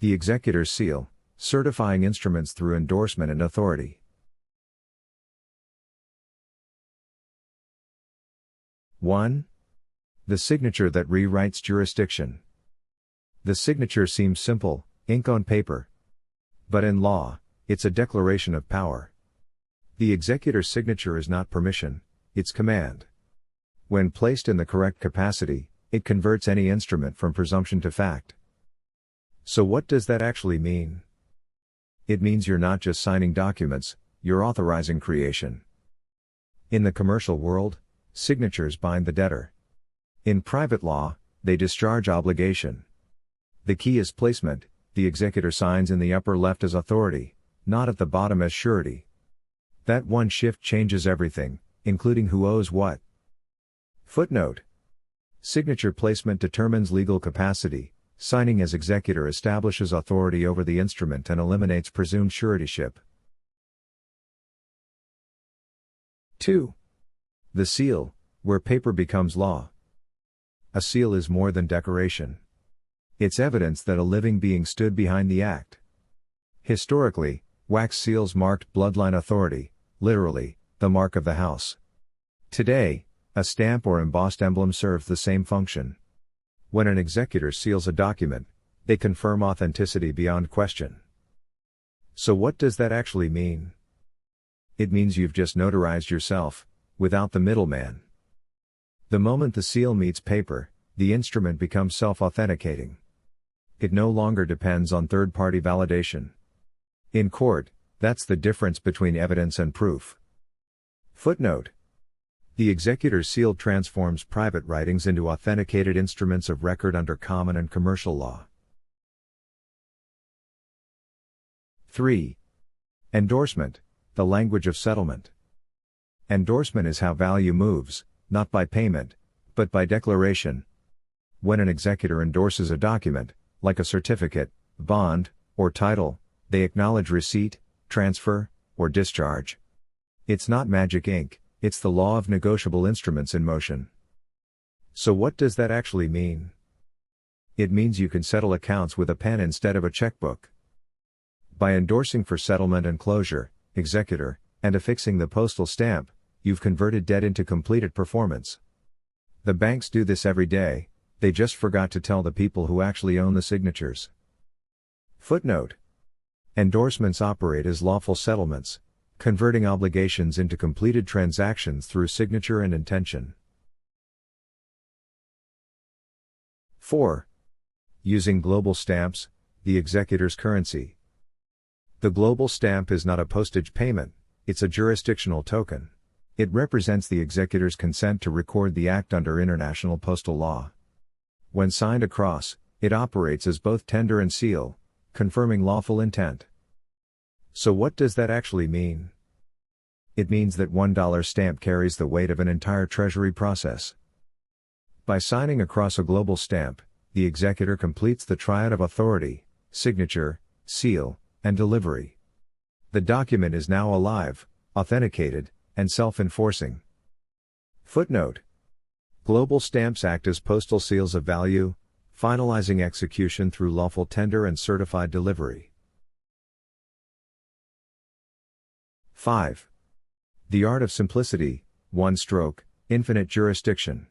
The Executor's seal, certifying instruments through endorsement and authority. 1. The signature that rewrites jurisdiction. The signature seems simple, ink on paper. But in law, it's a declaration of power. The executor's signature is not permission, it's command. When placed in the correct capacity, it converts any instrument from presumption to fact. So what does that actually mean? It means you're not just signing documents, you're authorizing creation. In the commercial world, signatures bind the debtor. In private law, they discharge obligation. The key is placement. The executor signs in the upper left as authority, not at the bottom as surety. That one shift changes everything, including who owes what. Footnote. Signature placement determines legal capacity. Signing as executor establishes authority over the instrument and eliminates presumed suretyship. 2. The seal, where paper becomes law. A seal is more than decoration. It's evidence that a living being stood behind the act. Historically, wax seals marked bloodline authority, literally, the mark of the house. Today, a stamp or embossed emblem serves the same function. When an executor seals a document, they confirm authenticity beyond question. So what does that actually mean? It means you've just notarized yourself, without the middleman. The moment the seal meets paper, the instrument becomes self-authenticating. It no longer depends on third-party validation. In court, that's the difference between evidence and proof. Footnote. The executor's seal transforms private writings into authenticated instruments of record under common and commercial law. 3. Endorsement, the language of settlement. Endorsement is how value moves, not by payment, but by declaration. When an executor endorses a document, like a certificate, bond, or title, they acknowledge receipt, transfer, or discharge. It's not magic ink, it's the law of negotiable instruments in motion. So what does that actually mean? It means you can settle accounts with a pen instead of a checkbook. By endorsing for settlement and closure, executor, and affixing the postal stamp, you've converted debt into completed performance. The banks do this every day, they just forgot to tell the people who actually own the signatures. Footnote. Endorsements operate as lawful settlements, converting obligations into completed transactions through signature and intention. 4. Using global stamps, the executor's currency. The global stamp is not a postage payment, it's a jurisdictional token. It represents the executor's consent to record the act under international postal law. When signed across, it operates as both tender and seal, confirming lawful intent. So what does that actually mean? It means that $1 stamp carries the weight of an entire treasury process. By signing across a global stamp, the executor completes the triad of authority, signature, seal, and delivery. The document is now alive, authenticated, and self-enforcing. Footnote. Global stamps act as postal seals of value, finalizing execution through lawful tender and certified delivery. 5. The art of simplicity, one stroke, infinite jurisdiction.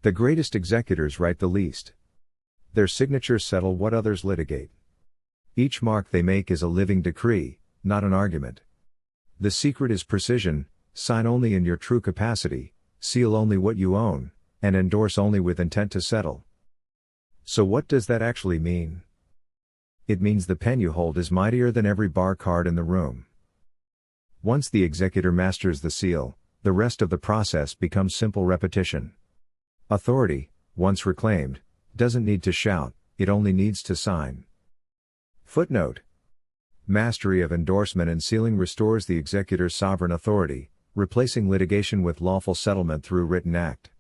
The greatest executors write the least. Their signatures settle what others litigate. Each mark they make is a living decree, not an argument. The secret is precision: sign only in your true capacity, seal only what you own, and endorse only with intent to settle. So what does that actually mean? It means the pen you hold is mightier than every bar card in the room. Once the executor masters the seal, the rest of the process becomes simple repetition. Authority, once reclaimed, doesn't need to shout, it only needs to sign. Footnote. Mastery of endorsement and sealing restores the executor's sovereign authority, replacing litigation with lawful settlement through written act.